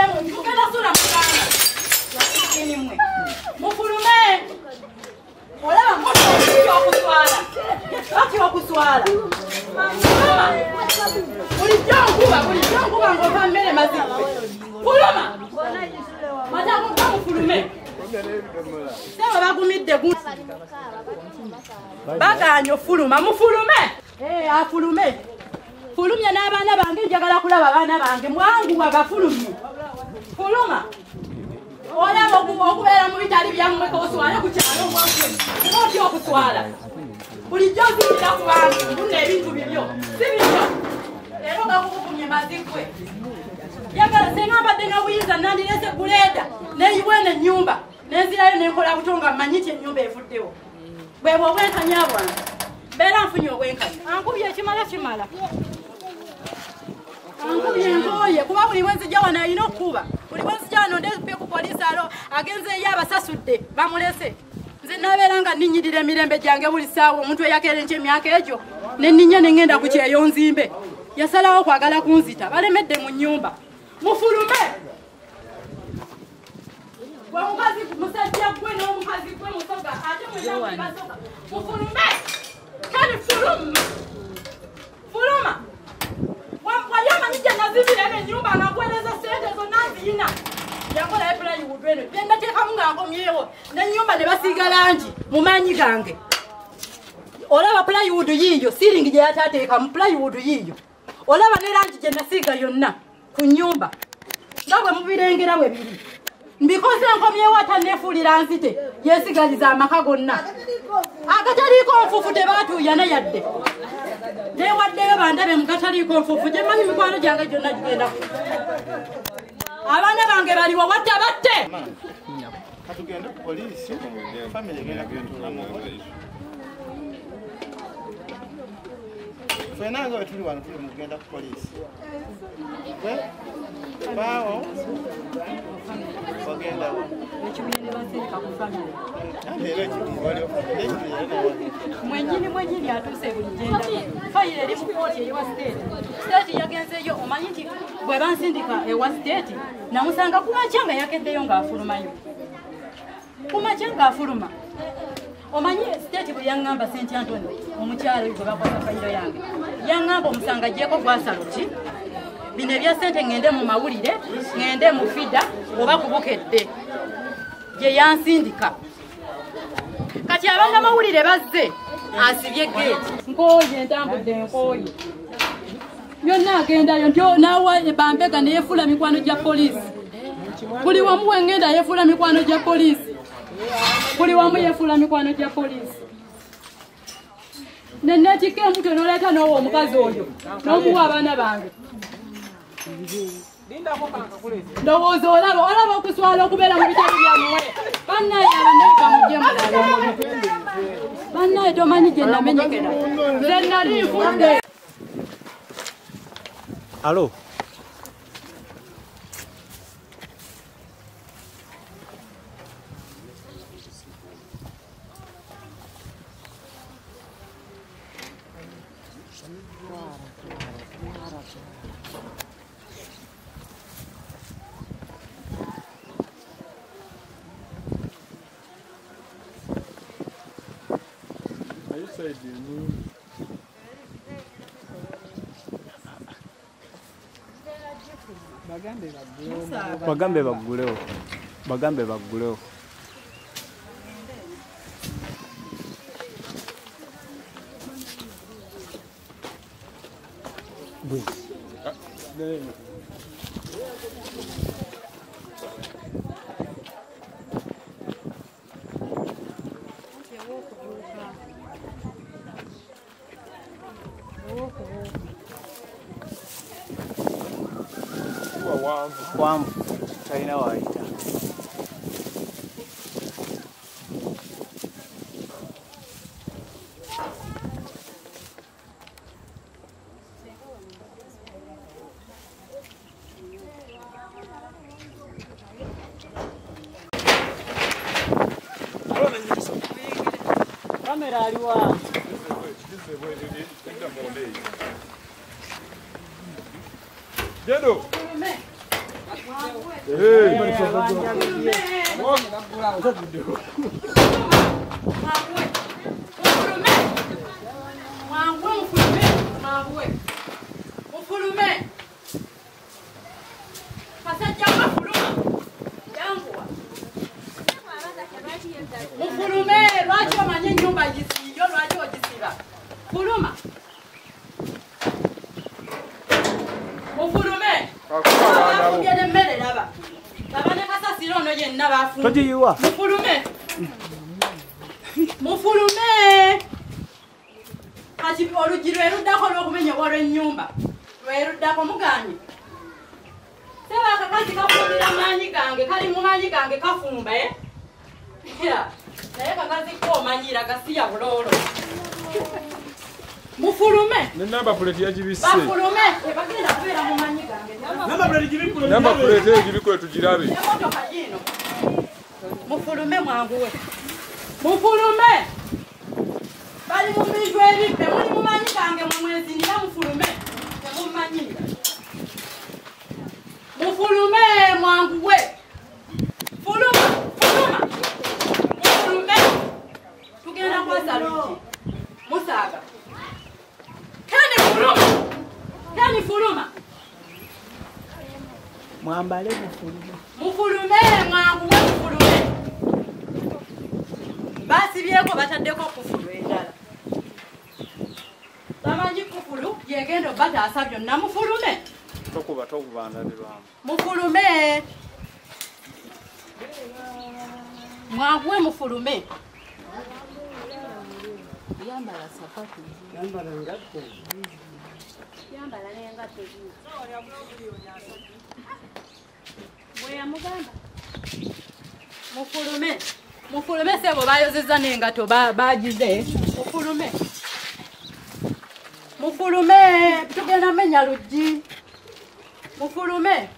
mukenda sula mukanga. Lakini mwe. Mufulume. Olaba moto okuswala. Ati okuswala. Bulijjo nkuba mmere mazima. Fuluma. Matamu mufulume. Sema bagumidde gu. Baganyo fuluma mufulume. Afulume. Fulumya n'abaana bange njagala kulaba abaana bange mwangu wabafulumye. Fuluma. Olaba okubeera mu bitali byammwe koswala ku kyalo mwakwe. Oti okuswala. Bulijjo nzirira ku bantu mbuna ebintu bibyo. Si bibyo. Leero gakukumye mazikwe. Yagala senga mbadde nga buyinza nandirese guleeda n'eyibwe n'ennyumba. Nenzirayo nenkola butonga mmanyiti ennyumba evuddewo. Bwe bw'obwenkanya bwange. Beera nfunye obwenkanya. Ankubye ekimala kimala. Ankubye enkoye kuba buli bwenzijja wano alina okukuba. Buli bwenzijja wano ndezibye ku poliisi alo agenzeeyo abasasudde bamulese. Nze nabeera nga nninyirira emirembe gyange buli ssaawa omuntu eyakeera enkya emyaka egyo ne nninnya ne ŋŋenda ku kyeyo nzimbe. Yasalawo okwagala kunzita balemedde mu nnyumba. Mufulume! Mukazi musajja gwe n'omukazi gwe musoga ate mwenna basoga. Mufulume! Kali fuluma! Fuluma! Wali amanyi gye nazibira ennyumba nga gwereza ssente zonna nziyina. Yakola plywood eno bye ndateekamu nga nkomyewo n'ennyumba ne basiiga langi mu maanyi gange. Olaba plywood yiiyo siiringi gye yataateekamu plywood yiiyo. Olaba ne langi gye nasiiga yonna ku nnyumba. Nga bwe mubirengera bwe biri. Mbikoze nkomyewo ataneefuulira nzite yeesigaliza amaka gonna. Agataliiko nfuufu tebaatuuya ne yadde. Neewaddeyo bandabe mu gataliiko nfuufu gye mmanyi mikwano gyange gyonna gigenda ku. Abaana bange baliwo wadde batte. Katugende ku poliisi, famire egenda kwetuulamu. Ffenna nga bwe tuli wano tuli mu kugenda ku poliisi. Baawo bagenda mwenyini atuuse buli genda fayiro eri mu kooti ewa siteeti yagenzeeyo omanyi nti bwe bansindika ewa siteeti namusanga kumakya nga yakeddeyo ng'afulumayo kumakya ng'afuluma omanyi siteeti bwe yaŋŋamba St. Anthony omukyalo gwe bakwasa fayiro yange yaŋŋamba omusanga ajjeeko gwasalo ki bino ebya ssente ŋŋende mu mawulire ŋŋende mu fida oba kubukedde gye yansindika kati abanga mawulire bazze asibye geeti nkooye entambudde enkooye yonna agendayo nti naawa bambega neyefuula mikwano gya poliisi buli wamu wengenda yefuula mikwano gya poliisi buli wamu yefuula mikwano gya poliisi neneetikka embuto n'oleeta n'owa omukazi oyo n'omuwa abaana bange ndowooza olaba okuswala okubeera mu bitabo byammwe bannaye abannaye bamugye mulala bannaye tomanyi gye namenyekera nze nali nfudde. Alo. Bagambe baggulewo. Bagambe baggulewo. Wambu talina waayita. Kamera aliwa. Jedo. Mufulume kati oluggi lweruddako olw'okumenya wala ennyumba lweruddako muganye seba akakazi kafumbira maanyi gange kali mu maanyi gange kafumba naye kakazi koomanyira gasiya buloolo mufulume nenamba puleti yagibisse bafulume ebagenda kubeera mu maanyi gange namba puleti egibikule tugirabe emotoka gino mufulume mwanguwe mufulume bali mu bintu ebibbe muli mu maanyi gange mumwezinira mufulume temumanyira mufulume mwanguwe fuluma mufulume tugenda kwasa luki musaaga kani fuluma mwambale mufulume mwanguwe mufulume basibyeko bataddeko kufulu endala bamanyi kufulu yegenda obataasa byonna mufulume mufulume mwanguwe mufulume yambala sapatu yambala ngatto yambala n'engatto bweya mugamba mufulume sebo bayozeza n'engatto bagize mufulume tugenda menya luggi mufulume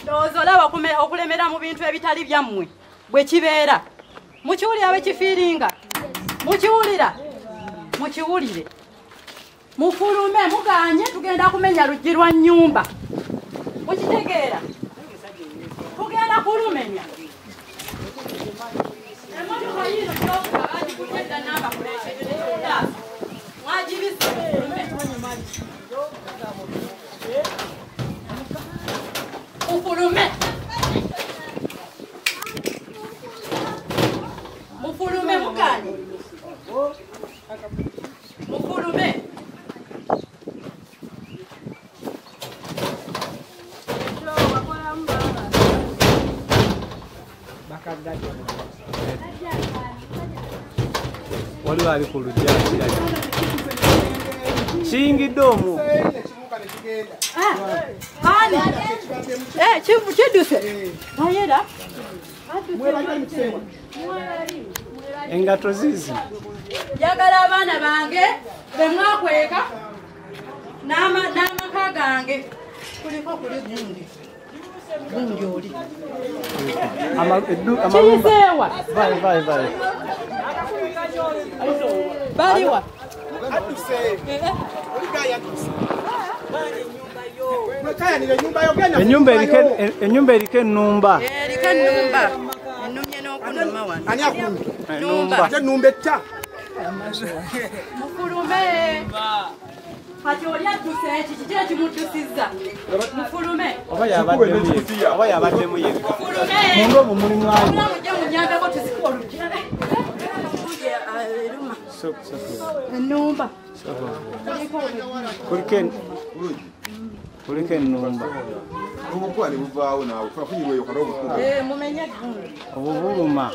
ndowooza olaba okulemera mu bintu ebitali byammwe bwe kibeera mukiwulira bwe kifiiringa mukiwulire mufulume muganye tugenda kumenya luggi lwa nnyumba mukitegeera tugenda kulumenya emotoka yino kyokuba bagikulyedda namba kuleekeddeoda mwagibise mufulume muganye mufulume waliwo ali ku lujja kiyingidde omwo kidduse ayera engato zizi njagala abaana bange be mwakweka n'amaka gange kuliko kuli gundi oli kiyiseewa baliwa enyumba eriko ennumba ennumye n'okunuma wano Numba etta. mufulume kati oli adduse eki kiki ekimuddusiza mufulume oba yabaddemu ye mundu omwo mulimu mujje munyambeko tuzika oluggi ennumba kuliko ennumba Obukwani buvaawo naawe kufunyiweyo kana obukuba. mumenye eggundi obubuluma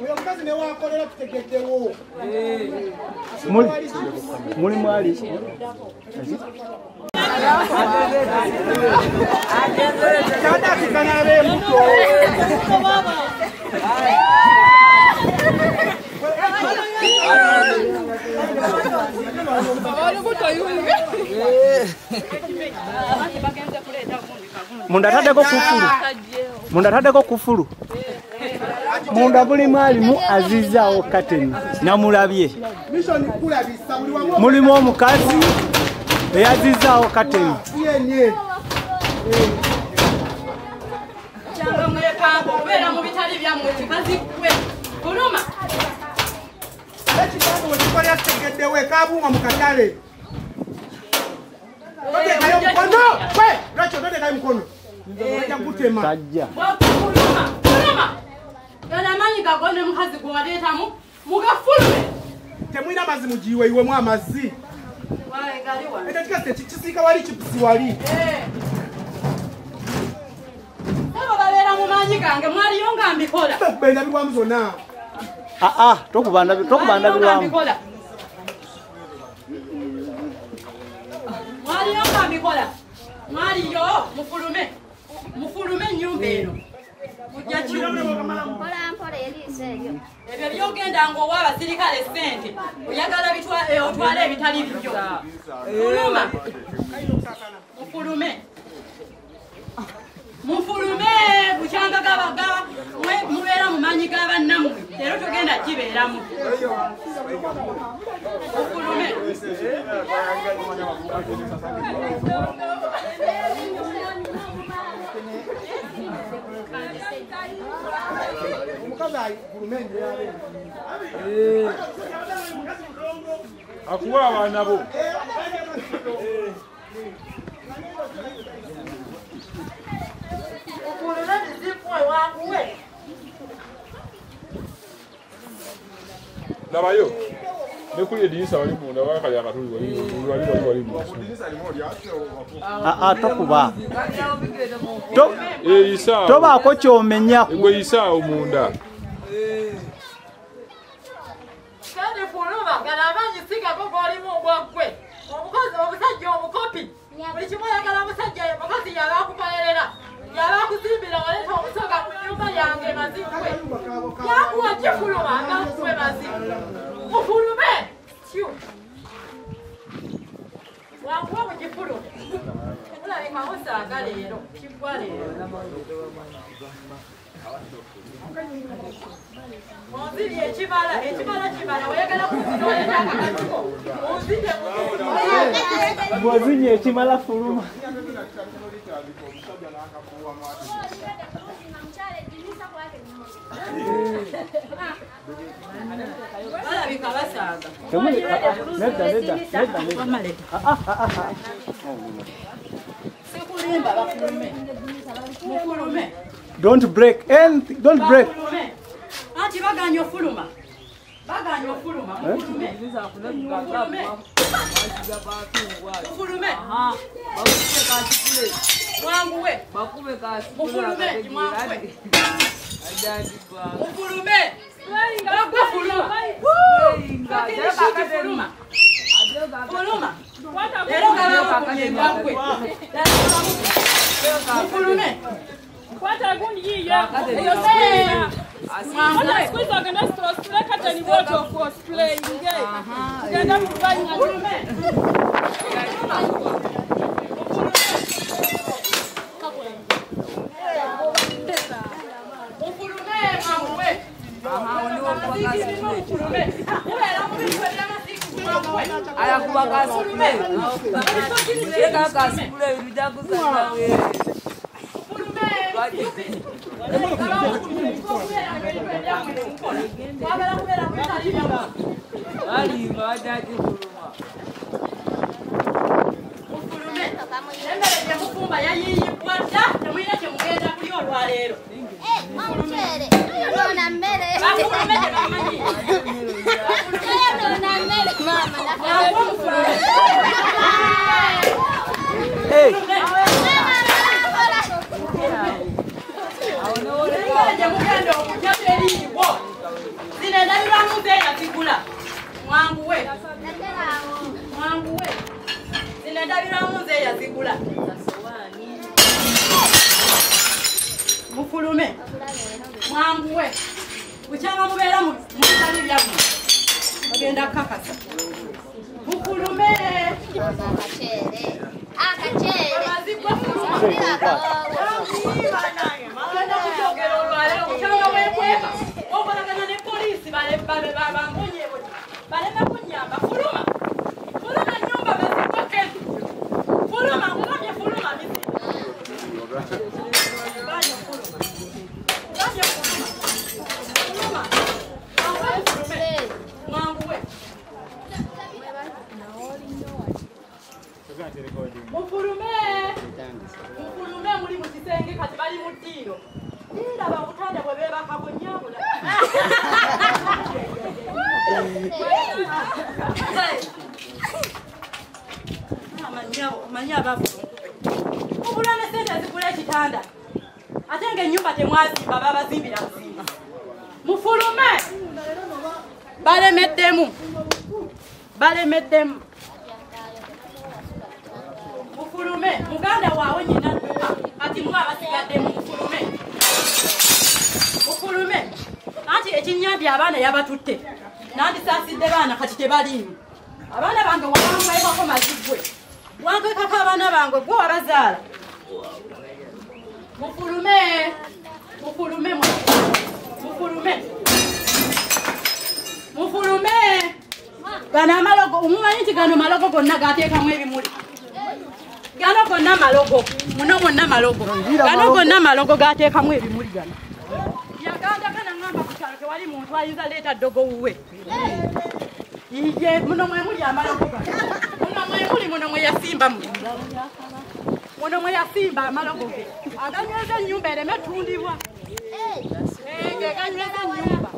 Oyo mukazi ne wakolera tutegeddewo. mulimu ali munda ataddeko kufulu munda mulimu alimu azizaawo kateni namulabye mulimu omukazi eyazizaawo kateni kubeera mu bitali byammwe kikazikwe kuluma ekigambo wekikola yategeddewo ekabuuma mu katale todekayo mukono lwekyo todekayo mukono ojja kutema kuluma gana amaanyi gago ne mukazi gwe waleetamu mugafulume temwina mazzi mugiwe iwemu amazzi ekyo kikase kisiika wali kipusi wali abo babeera mu maanyi gange mwaliyo nga mbikola kubendabirwamu zonna tokubandabirwamu mwaliyo nga mbikola mwaliyo mufulume ennyumba eno kujja ebyo byogenda ng'owa abasirikale ssente oyagala otwale ebitali byo fuluma mufulume bukyanga gabagaba mubeera mu maanyi g'abannammwe leero togenda kibeeramu mufulume akuwa abaana bo labayo nekuli edinisa wali munda wakali akatuli wali tokuba isa tobaako kyomenya gwe isaawo munda kandi fuluma galabanyi sigako golimu ogwaggwe omukozi omusajja omukopi buli kimu oyagala omusajja mukozi yabakukolerera yabakuzimbira waleeta omusoga mu nyumba yange mazikwe yakuwa kifuluma agakuwe mazikwe mufulume tyu wakuwa mu kifulume mulabika musaaga leero kiggwa leero onziri ekibala kibala oyagala kuzinoleta akakatuko onzire bwozinye ekimala fuluma balabika basaaga sikulimba bafulume mufulume don't break anything, don't break anti baganya ofuluma mufulume mwanguwe mufulume bagwe fuluma leero galabakunyegagwe mufulume Kwata gundi hiyo. Mbona siku hizo wakaenda cosplay kata ni wote wa cosplay nje. Tukaenda kufanya ngulume. Aya kuwa cosplay. Eka cosplay ulijakuza wewe. Mufulume mwanguwe kuchanga mubera mu mutali byamu bagenda kakasa mufulume akachere mazikwa magenda kujogera olwale kuchanga wekweka obalagana ne polisi bale babambonye bale nakunyamba fuluma nyumba bazikwa ketu fuluma ngomye fuluma misi senge kati bali mu ddiiro. Ndaba obutanda bwe beebakako nnyabula. Manyi abafu. Obula ne sente zigula ekitanda. Ate ng'ennyumba temwazimba babazimbira buzimba. Mufulume! Balemeddemu. Mufulume, muganda waawe nyina dduka, ati mwe abasigaddemu mufulume. Anti ekinnyambye abaana yabatutte. Nandisaasidde baana kati tebaliimu. Abaana bange wabangwebwako mazigwe. Wangwekako abaana bange gwe wabazaala. Mufulume. Gano amalogo, omumanyi nti gano malogo gonna gateekamu ebimuli. Gano gonna malogo, muno mwonna malogo. Gano gonna malogo gateekamu ebimuli gano. Yaganda kana ngamba ku kyalo tewali muntu ayinza leeta ddogo wuwe. Ije muno mwe muli amalogo gano. Muno mwe yasimba muli. Muno mwe yasimba amalogo ge. Aganyweza ennyumba ereme tundibwa. Ganyweza ennyumba.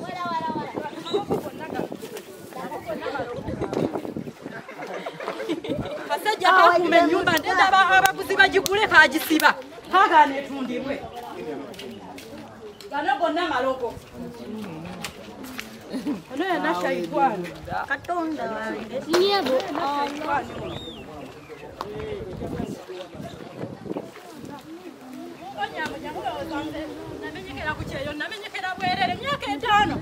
Kasajja kakuuma ennyumba ndendaba abaguzi bagigule kagisiba. Kagaana etundibwe. Gano gonna malogo. Ono yena shaitwani. Katonda wange. Nyebo. Namenyekera bwerere myaka 5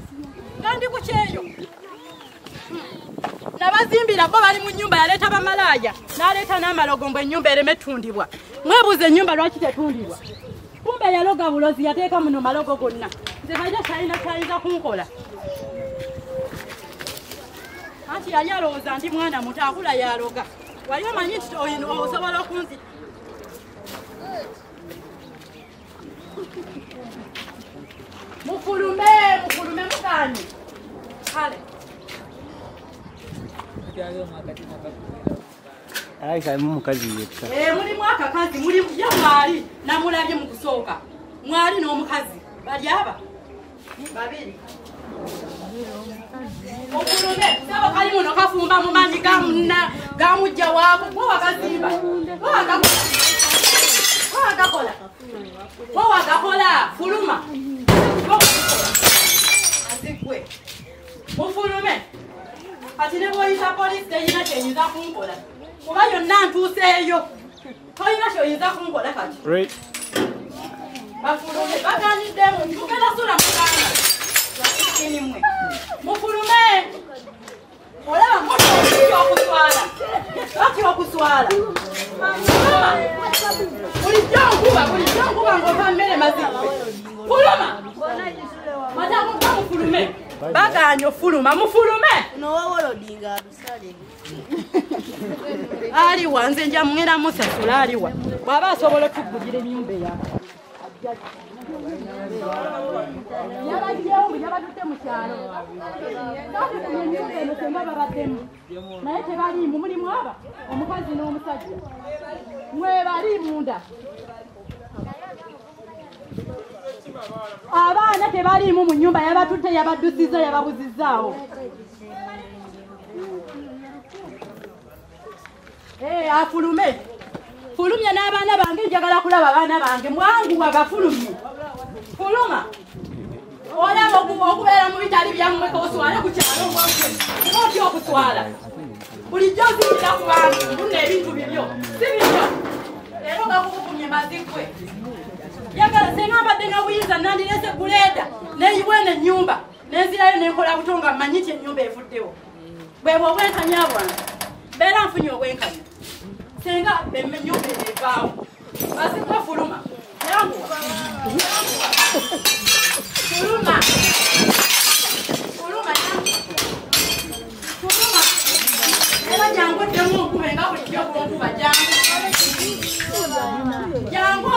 kandi ku kyeyo nabazimbira bo bali mu nyumba yaleta bamalaya naleta n'amalogo mbu ennyumba ereme tundibwa. Mwebuuze ennyumba lwaki tetundibwa? Kumbe yaloga bulozi yateeka muno malogo gonna. Nze kaija kyayinza kunkola. Anti yali alowooza ndi mwana muto akula yaloga. Wali omanyi nti osobola okunzi. Mufulume mukanye. Kale. Aisha mukazi yekka. Mulimu akakazi mulimu ya mwali namulabye mu kusooka. Mwali n'omukazi bali aba. Babiri. Mufulume saba kali muno kafumba mu manyi gamujja waabo bo wakazimba. Wagakola fuluma. Azikwe. Mufulume. Ati ne bwoyita poliisi teyina kyeyinza kunkola. Kuba yonna ntuuseeyo. Toyina kyoyinza kunkola kati. Right. Bafulume baganiddemu tugenda sula muganda. Mwe. Mufulume. Olaba okuswala. Lwaki okuswala? Bulijjo nkuba ng'ova mmere mazikwe. Fuluma. Matamu kwa mufulume. Baganya ofuluma mufulume. N'owawolodinga alusale. Aliwa nze nja mwera musasula aliwa. Bw'aba asobola okugulira ennyumba eyawe. Yabatutte mu kyalo. Ennyumba eno senga babaddemu. Naye tebaliimu mulimu aba omukazi n'omusajja. Mwe bali munda. Abaana tebaliimu mu nnyumba yabatutte yabaddusizza yababuzizzaawo. Afulume. Fulumya n'abaana bange njagala kulaba abaana bange mwanguwa bafulumye. Fuluma. Olaba okubeera mu bitali byammwe koswale ku kyalo mwaffe. Oti okuswala. Bulijjo zingira ku bantu mbuna ebintu bibyo. Si bibyo. Ero gakukumye mazikwe. Yagala senga abadde nga buyinza nandirese buleeda neyibwene ennyumba nenzirayo nenkola butonga mmanyi ti ennyumba evuddewo. Bwebwe obwenkanya bwange. Beera nfunye obwenkanya. Senga ennyumba evaawo. Mazikwe fuluma. Yanguwa. Fuluma. Fuluma yanguwa. Fuluma. Era jangu oddemu onkube nga bulijjo kunkuba jangu. Jangu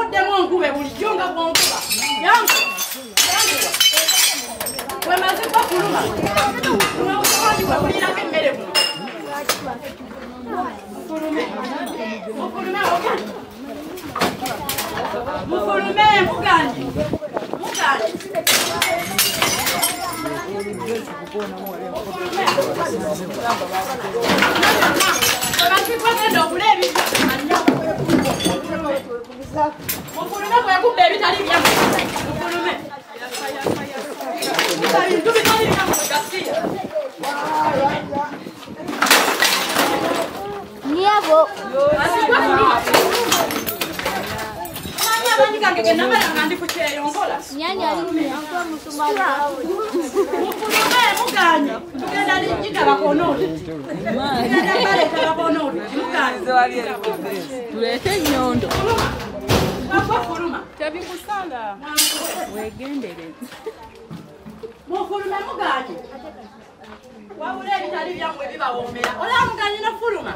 oddemu onkube bulijjo nga bwonkuba. Yanguwa. Bwe mazikwe fuluma. Obusobozi bwe bulirako emmere buno. Mufulume. Mufulume ogani. Mufulume muganje. Muganje. Mufulume kwa kubbe bitali bya mufulume. Bintu bitali bya mugasiya. Niabo. Nyanya alikuwa msumari. Mufulume muganje. Tugenda lijita bakonote. Tugenda pale bakonote. Muganje. Tulete nyondo. Mufuluma. Tabikusala. Wegendereze. Mufulume muganje. Wabule bitali byamwe bibawoomera. Ola muganje na fuluma.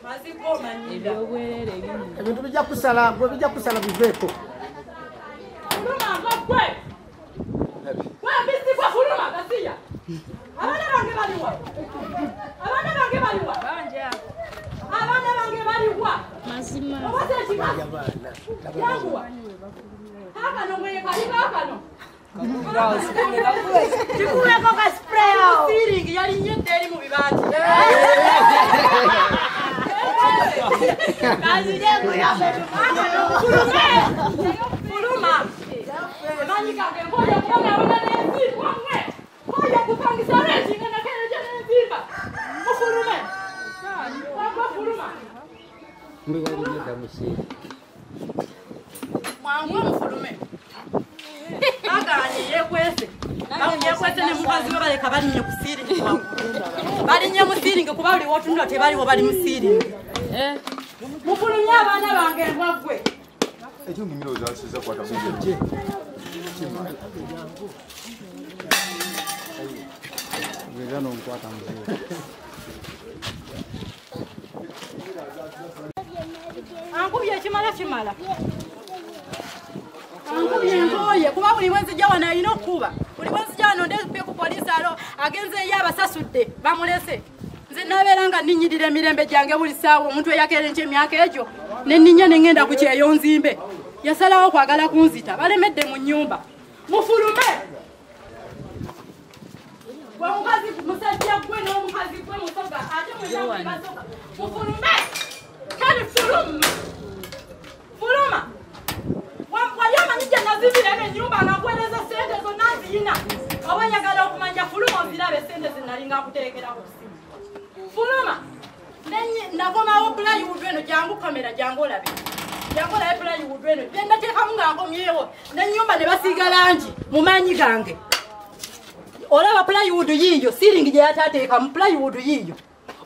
Maziko manyida. Ebyobwerere bingi. Ebintu bijja kusala, bwe bijja kusala biveeko. Fuluma ngokwe. Kwa mbisi kwa fuluma kasiya. Abana bange baliwa. Abana bange baliwa. Banje ako. Abana bange baliwa. Mazima. Obose chikazi. Yanguwa. Haka no mwe kalika kano. Chikuweko ka spray out. Feeling yali nyeteri mu bibati. Kazi yangu ya fuluma. Fuluma. Mani kake ngoja kuona wana nezi kwangwe. Ngoja kupangisa rezi ngana kene jana nziba. Mufulume. Kwa fuluma. Mwangu mufulume. Baganye yekwese. Yekwese ne mukazi we baleka bali nye kusiri. Bali nye musiri kuba bali wotundo tebali wo bali musiri. Mufulume abana bange ngwagwe. Ekyo ngimiro zasiza kwata kuje. Ngezano nkwata mzee. Ankubiye chimala. Ankubiye ngoye kuba buli mwenzi jawa na ino kuba. Buli mwenzi jawa nonde pe ku police alo agenze yaba sasudde bamulese. Nze naberanga ninyidire mirembe jange buli sawo omuntu yakere nche myaka ejo ne ninnya ngenda ku kyeyo nzimbe. Yasalawo kwagala kunzita balemedde mu nyumba. Mufulume. Kwa mukazi musajja gwe no mukazi gwe musoga ate mwe basoga. Mufulume. Kali fuluma. Wayama nija nazibira ne nyumba nakweleza sente zo nazina. Abanyagala okumanya fuluma ozirabe sente zinalinga kuterekera ku simu. Fuluma. Nenye nakoma obulayi udweno jangu kamera jangu labe. Jangu labe bulayi udweno. Genda teka munga ngomyewo. Ne nyumba ne basiga lanji mumanyi gange. Olaba plywood yiyo ceiling je yatateeka mu plywood yiyo.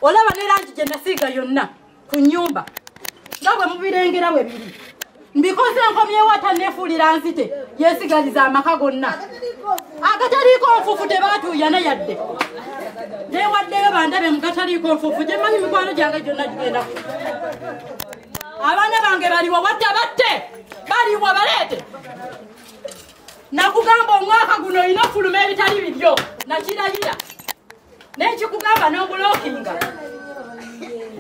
Olaba ne lanji je nasiga yonna ku nyumba. Ndabwe mubirengera we biri. Mbikoze nkomyewo atanefulira nzite yesigaliza amaka gonna. Akataliko nfufu tebatuuya na yadde. Newaddeyo bandabe mukataliko nfufu gye manyi mikwano gyange gyonna gigenda. Abaana bange baliwa wadde batte. Baliwa baleete. Nakugamba omwaka guno ina fuluma ebitali bibyo. Nakirayira. Nekikugamba n'obulokinga.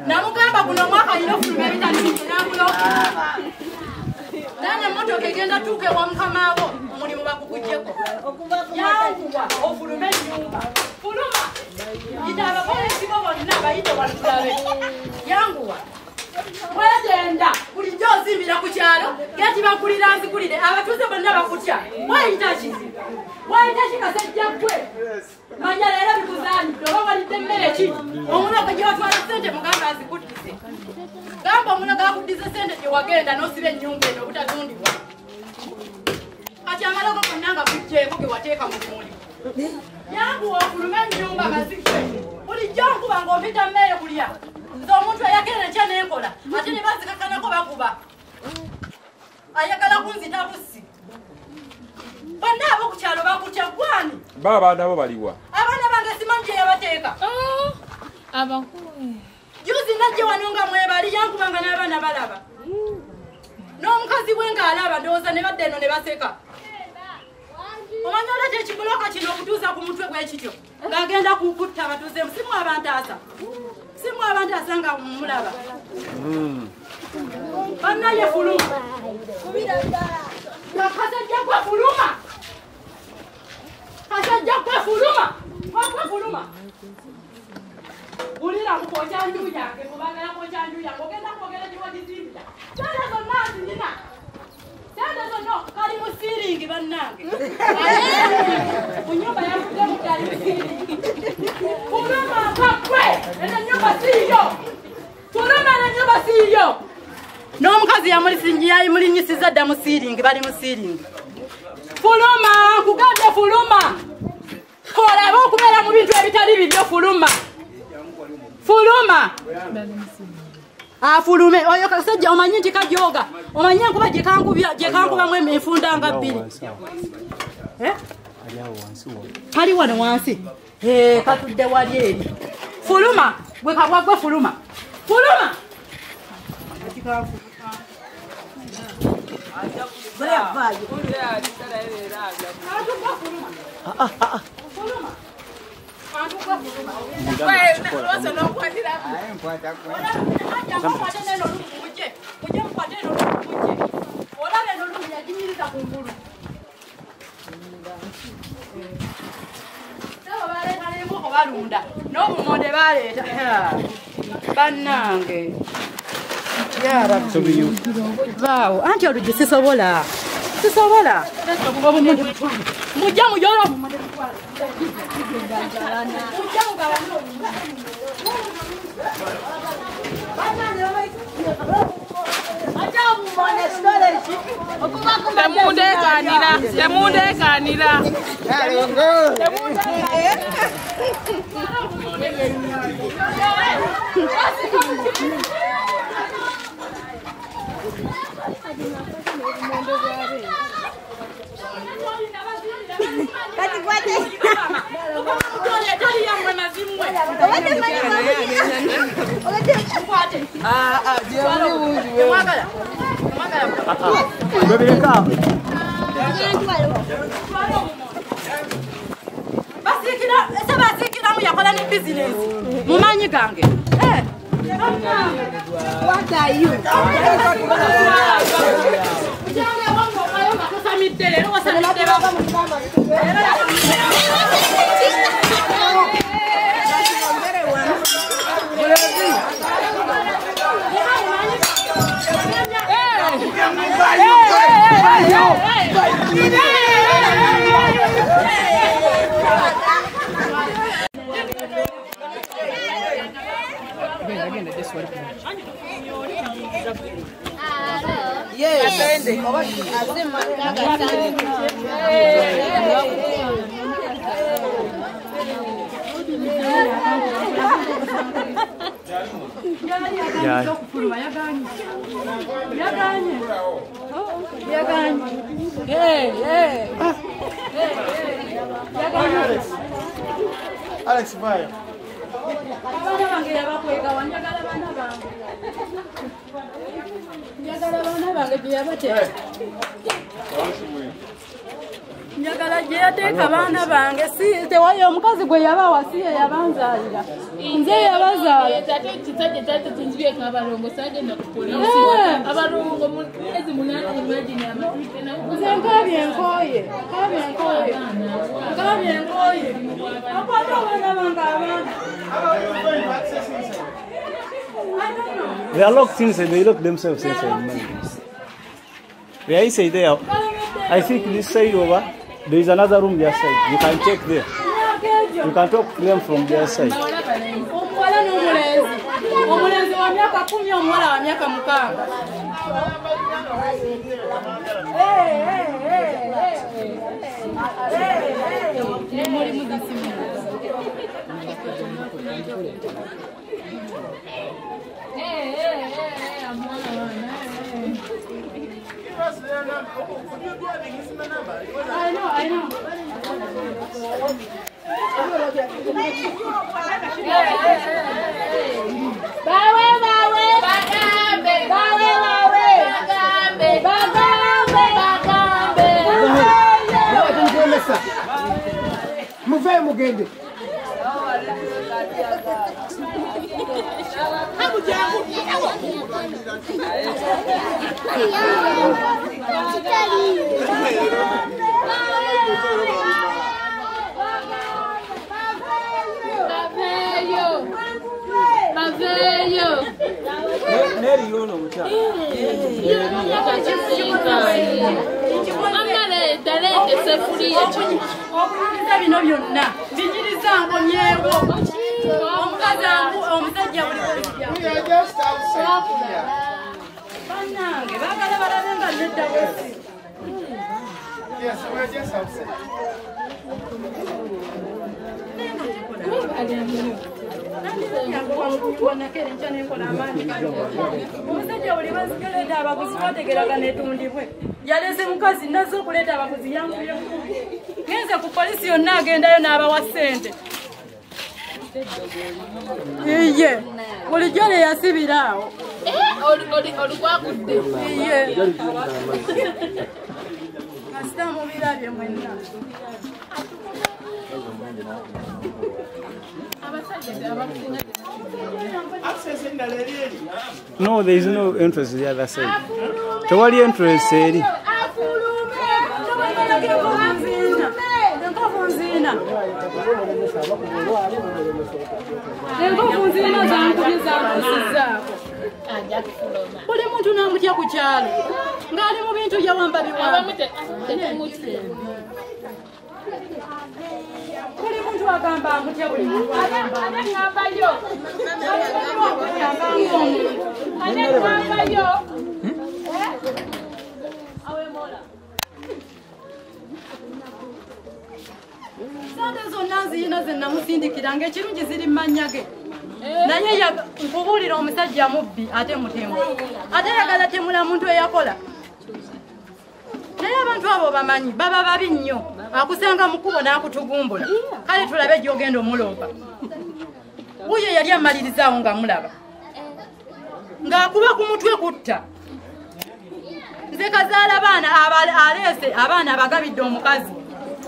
Namugamba guno mwaka ina fuluma ebitali bibyo n'obulokinga. Nanya moto kegenda tuke wa mkamabo mulimu bakukujeko. Yanguwa ofulume nyumba. Fuluma. Itaba kole sibobo nabayite walulabe. Yanguwa. Wegenda kuli jozimbira ku kyalo gati bakulira nzikulire abatuze bonna bakutya. Wayita kikasajja gwe. Manya lero bikuzani doba walite mmere ki. Omuna gwe watwala sente muganga azikutise. Gamba omuna gakudise sente gye wagenda n'osiba ennyumba eno obutazundibwa. Kati amaloko gonnanga kujjeeko ge wateeka mu bimuli. Yangu ofulume ennyumba mazike. Bulijjo nkuba ng'ompita mmere kulya. Nze omuntu ayagera enkya n'enkola ate ne bazikakanako bakuba. Ayagala kunzita bussi. Bonna abo ku kyalo bakutya gwani. Baba nabo baliwa. Abaana bange simanyi gye yabateeka. Abakulu. Juzi najje wano nga mwebali yankubanga n'abaana balaba. N'omukazi we ng'alaba ndowooza ne badde eno ne baseka. Omanya olete ekibuloka kino okutuusa ku mutwe gw'ekityo ng'agenda kukutta abatuuze simu abantaasa. Simu abantaasa nga mulaba. Bannaye fuluma. Kasajja kwa fuluma. Kasajja kwa fuluma. Kwa fuluma. Ulira kukocha nju yake, kubagala kocha nju yake. Ogenda kwogera kiwa kizimba. Tanda zonna zina. Tanda zonna kali musiringi bannange. Kunyumba ya mugemu kali musiringi. Fuluma kakwe. Ena nyumba siyo. Fuluma na nyumba siyo. N'omukazi yamulisingiya imulinyisiza dda musiringi bali musiringi. Fuluma kugambye fuluma. Olaba okubeera mu bintu ebitali bibyo fuluma. Fuluma. Fulume oyo kasajja omanyi nti kajoga. Omanyi nkuba gye kankuba mu enfunda nga bbiri. Kali wano wansi. Katudde wali eri. Fuluma gwe kabwagwe fuluma. Fuluma. N'obumonde baleeta bannange Wow, anti oluggi sisobola. Sisobola. Mujja mujolo. Mujja mugabano. Ajabu mone storage. Temunde kanira. Basikira muyakola ne business. Mumanyi gange. What are you? Alex Bayo. Njagala gye yateeka baana bange si tewayo omukazi gwe yabawa si ye yabanzaalira nze yabazaala tate kitaje tate tunzibyeko abalongo sagenda ku polisi abalongo mwezi munana imagine amatike na nze nkabye nkooye akwata abaana bange abaana They are locked inside, they lock themselves inside. Where is it there? I think this side over, there is another room their side. You can check there. You can talk to them from their side. Omulenzi wa myaka 10 omuwala wa myaka 6. I know. Muve mugende. Yeah. Eri yono mucha. Amale talente sefuri yetu. Okuliza bino byonna. Binyiriza nkonyewo. Omukazi omusajja buli We are just outside here. bannange baagala balabe nga nedda bwesi. Yes, we are just outside. Omusajja buli bazigaleeta abaguzi bategeraga netundibwe yaleze mukazi naze okuleeta abaguzi yankuye genze ku polisi yonna agendayo n'abawa ssente iye bulijjo lye yasibira awo Olikwagudde. iye kasita mubirabye mwenna Access in the lady. No, there is no entrance the other side. Tewali entrance eri. Buli muntu n'amutya ku kyalo ng'ali mu bintu yawamba biwamba. Buli muntu agamba amutya buli muntu sente zonna nziyina ze namusindikira ng'ekirungi ziri mu mannya ge naye nkubuulira omusajja mubbi ate mutemu ate yagala temula muntu eyakola naye abantu abo bamanyi baba babi nnyo akusanga mu kkubo n'akutugumbula kale tulabe gy'ogenda omuloopa wuyo yali amalirizaawo nga mulaba ng'akuba ku mutwe kutta nze kazaala abaana aleese abaana abagabidde omukazi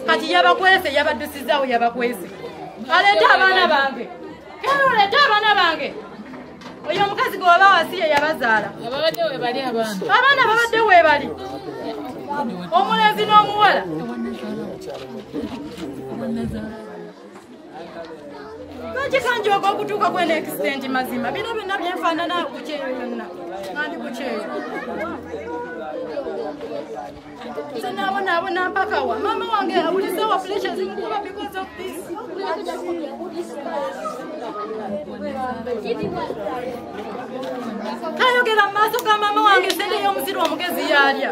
kati yabakwese yabaddusizaawo yabakwese aleete abaana bange kera oleete abaana bange oyo omukazi gwe waba wasiye yabazaala abaana babadde weebali omulenzi n'omuwala lwaki kanjoga okutuuka kwena extent mazima bino byonna byenfaanana kukyeyo yonna nandi kukyeyo nze nabonaabona mpakawa maama wange awulisewa pressure zimukuba because of this kayogera mu maaso ga maama wange sente y'omusiri omugezi yalya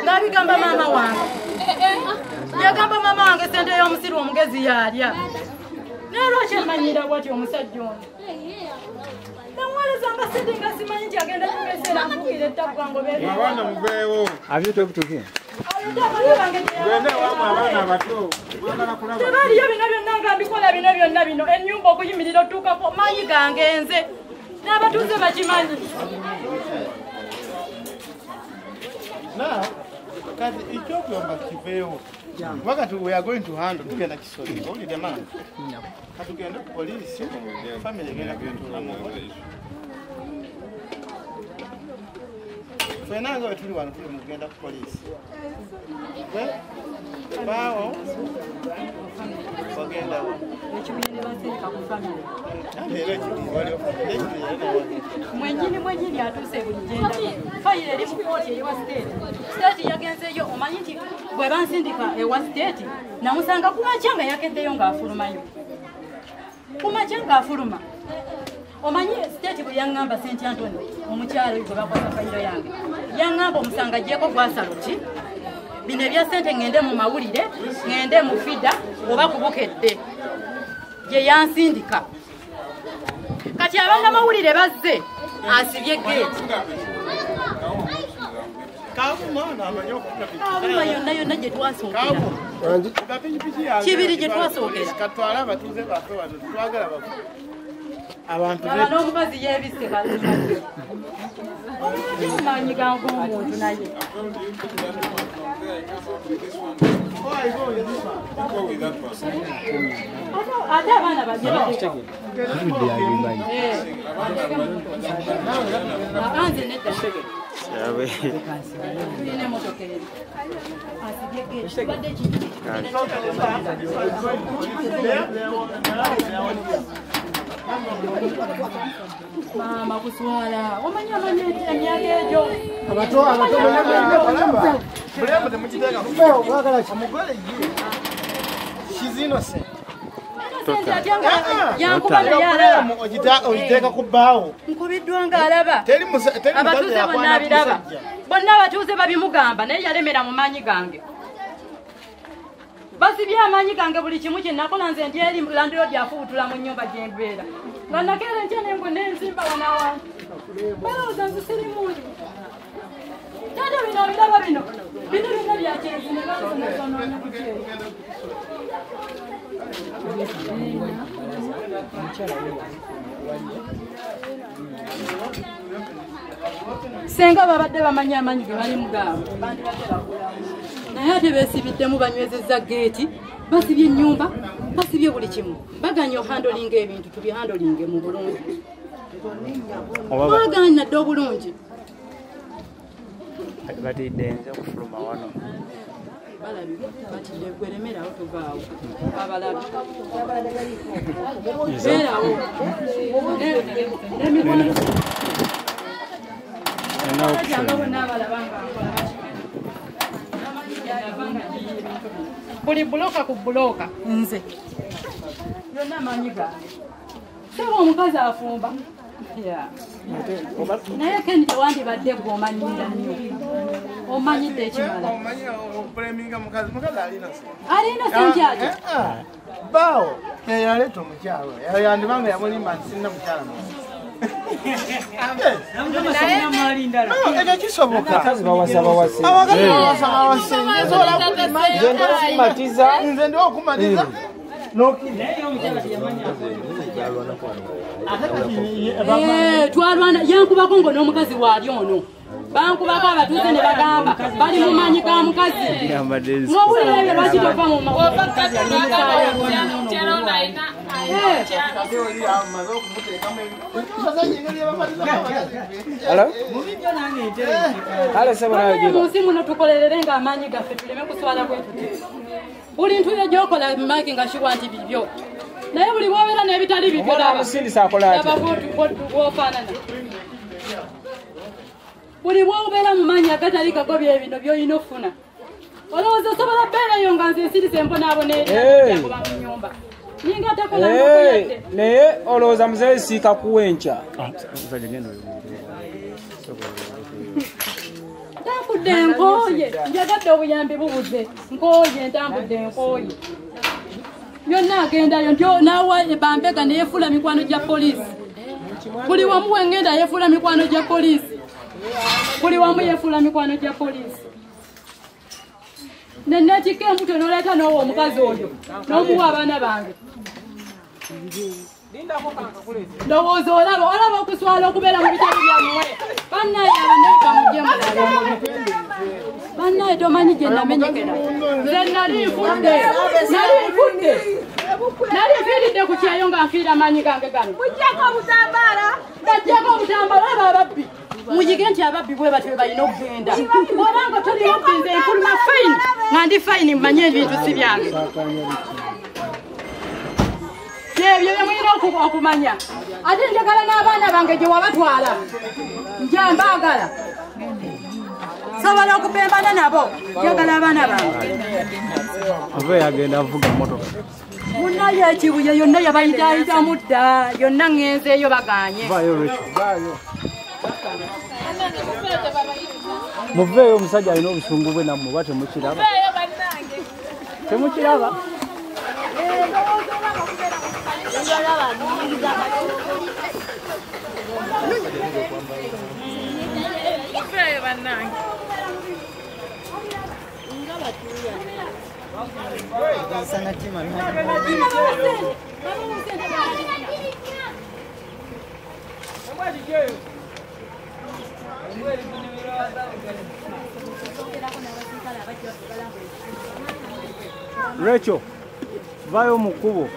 ng'abigamba maama wange yagamba maama wange sente y'omusiri omugezi yalya naye lwaki amanyira bwati omusajja ono namwalezanga sente nga simanyi nti agenda kumeseera nfukire ettakugango Abaana muveewo. Have you talked to him? tebaliyo bino byonna nga mbikola bino byonna bino ennyumba okuyimirira otuukako mayi gange nze n'abatuuze bakimanyi Now, kati ekyokuyomba kiveewo. Wakati we are going to handle tugenda kisoli. Owulidde maama? Katugende ku poliisi, family egenda kutulamu. Ffenna nga bwe tuli wano tuli mugenda ku poliisi. Baawo bagenda wa. ekibuyini basirika ku famire Era ekiri waliwo mwenyini atuuse buli gyenda fayiro eri mu kooti ewa state yagenzeeyo omanyi nti bwe bansindika ewa state namusanga kumakya nga yakeddeyo ng'afulumayo kumakya ng'afuluma omanyi state bwe yaŋŋamba St. Anthony omukyalo gwe bakwasa fayiro yange yaŋŋamba omusanga ajjeeko gwasaloti bino ebya ssente ŋŋende mu mawulire ŋŋende mu fida oba kubukedde gye yansindika kati abannamawulire bazze asibye geeti abuma yonna yonna gye twasookera kibiri gye twasookera katwala abatuuze baffe wano twagala bafu abantu aba n'omukazi yeebisse maanyi gangomuntu naye ate abaana bajje anze nedda ine emotoka eri asibye geeti badde Mama kuswala. Omanya emyaka egyo. Abato bulema temukiteeka omugole ye. She's innocent. Ogiteeka ku bbaawo. Nkubiddwa ng'alaba. Abatuuze bonna abiraba. Bonna abatuuze babimugamba naye yalemera mu maanyi gange. Basibye amaanyi gange buli kimu kye nakola nze ndi eri landlord afuutula mu nnyumba gye mbeera. Nga nakeera enkya nengo n'enzimba wanawange. Balowooza nze sirimuuli. Taata bino biraba bino. Bino byonna bya kyenzi ne bazonoonye ku kyeyo. Senga babadde bamanyi amaanyi ge bali mugaabo bandibadde bakulamu. Naye ate beesibiddemu banywezezza geeti, basibye ennyumba, basibye buli kimu. Baganya ohandolinga ebintu tubihandolinge mu bulungi. Baganya dde obulungi. Batidde nze okufuluma wano. Balabi batidde gweremerawo tuvaawo. Abalabi. Beerawo. N'emikwano. Buli buloka ku buloka nze yonna amanyi gange saba omukazi afumba naye kendi tewandibadde gwe omanyira nnyo omanyidde ekimala alina sente ate bbaawo yaleeta omukyalo yandibanga yamulimba nti sirina mukyala ekyo kisoboka nze ndi okumatiza twalwana yankubako ngo n'omukazi waali ono bankubako abatuuze ne bagamba bali mu maanyi ga mukazi n'obulira ebyo lwaki tova mu munsi muno tukolerere nga amaanyi gaffe tuleme kuswala bwe tuti buli ntuyo gyokola maki nga shiwa nti bibyo naye buli bwobeera n'ebitali bibyo bwofaanana buli bwobeera mu maanyi agatali gagobya ebino byolina okufuna olowooza osobola bbeerayo nga nze nsirisa embonaabonyakuba mu nyumba ninga takola naye olowooza muzeeyi siika kuwenca ntambudde nkooye njagadde obuyambi bubuze nkooye ntambudde nkooye byonna agendayo nti naawa bambega neyefuula mikwano gya poliisi buli wamu wengenda yefuula mikwano gya poliisi buli wamu yefuula mikwano gya poliisi nenekika embuto noleeta n'owa omukazi oyo n'omuwa abaana bange ndowooza olaba okuswala okubeera mu bitabo byamuwe bannaye abanaye bamugye mulala bannaye tomanyi gye namenyekera nze nali nfudde nali nfiiridde ku kyeyo nga nfiira amaanyi gange gano bajjako obutambala aba ababbi muyige nti ababbi bwe batwe balina okugenda obanga toli mubbi nze nfuluma fayini nga ndi fayini mmanye ebintu si byange ebyo byemulina okumanya ate njagala n'abaana bange gye wabatwala njambaagala sobola okupembana nabo njagala abaana bange ava yagenda avuga motoka munayo ekibuye yonna yabayitaayitamu dda yonna ŋŋenzeeyo baganye muveeyo omusajja alina obusungu bwe nammwe oba temukiraba temukiraba Rachel, vayo mu kkubo.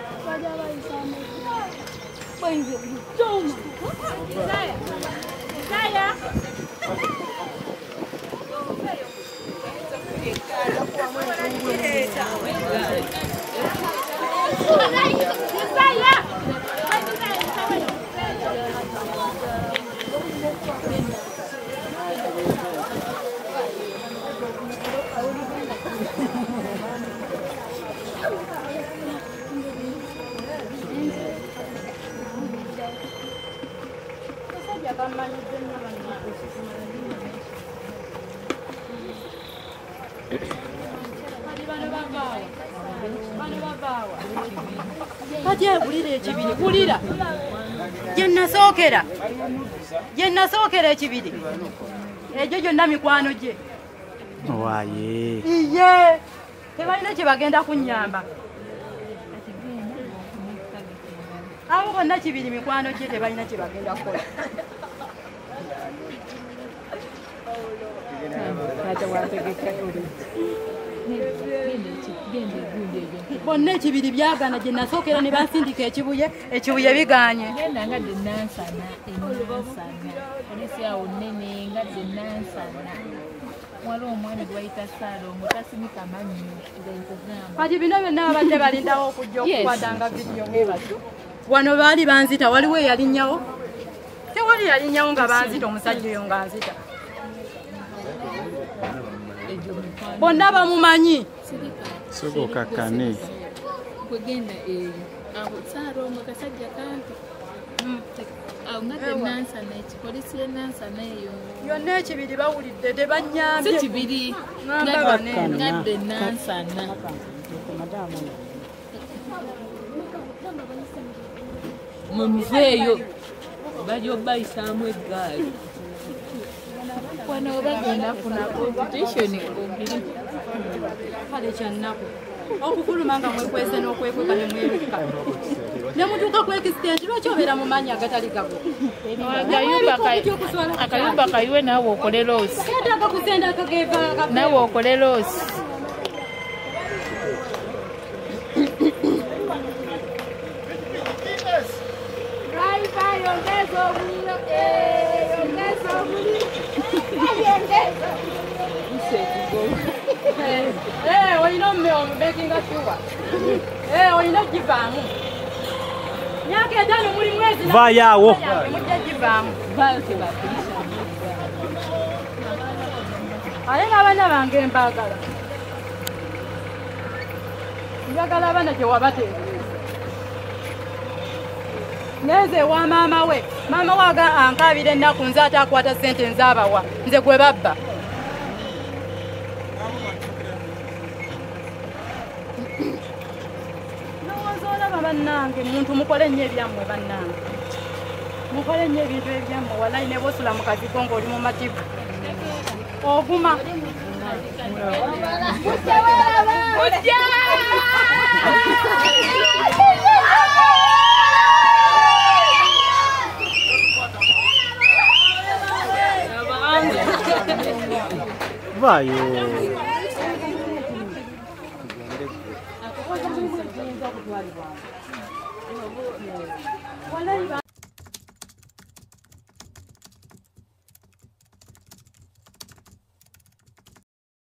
Kati bulira ekibiri bulira gye nasookera ekibiri egyo gyonna mikwano gye Waye. iye tebalina kye bagenda kunnyamba abo bonna kibiri mikwano gye tebalina kye bagenda kukola bonna ekibiri byagana gye nasookera ne bansindika ekibuye biganye genda ngadde nansana enansana polisi awo nnene ngadde nansana waliwo omwami gwe bayita Saalongo tasimika mannyo ngayitogamba kati bino byonna babadde balindawo okujja okukwadanga vidiyo ngebatyo wano baali banzita waliwo eyalinnyawo tewali yalinnyawo nga banzita omusajja oyo nga nzita bonna bamumanyi Soko kakane. kwegenda eyo awo Saalongo kasajja kampi awo ngadde nansana ekipolisi enansana eyo yonna ekibiri bawulidde tebanyambye si kibiri ngadde nansana muzeeyo bajja obayisaamu eggaali wano bagenda funa competition ogiri kale kyannaku okufuluma nga mwekwese n'okwekweka ne mweruka ne mutuuka ku ekisitenti lwaki obeera mu maanyi agatali gago akayumba kayiwe naawe okole loosi ketaaga kusenda akageeva naawe okole loosi olina omume omubekinga shuwa olina ogivaamu myaka etaano muli mwezi Vaayo mujja givaamu ale n'abaana bange mbaagala njagala abaana gye wabateereeza neze ewa maama we ankaabira ennaku nze ate akwata ssente nzaabawa nze gwe babba lowooza olaba bannange muntu mukole nnyo ebyammwe bannange mukole nnyo ebintu ebyammwe walayi ne bosula mu kazigo ng'oli mu mativu oguma Vaayo. walayi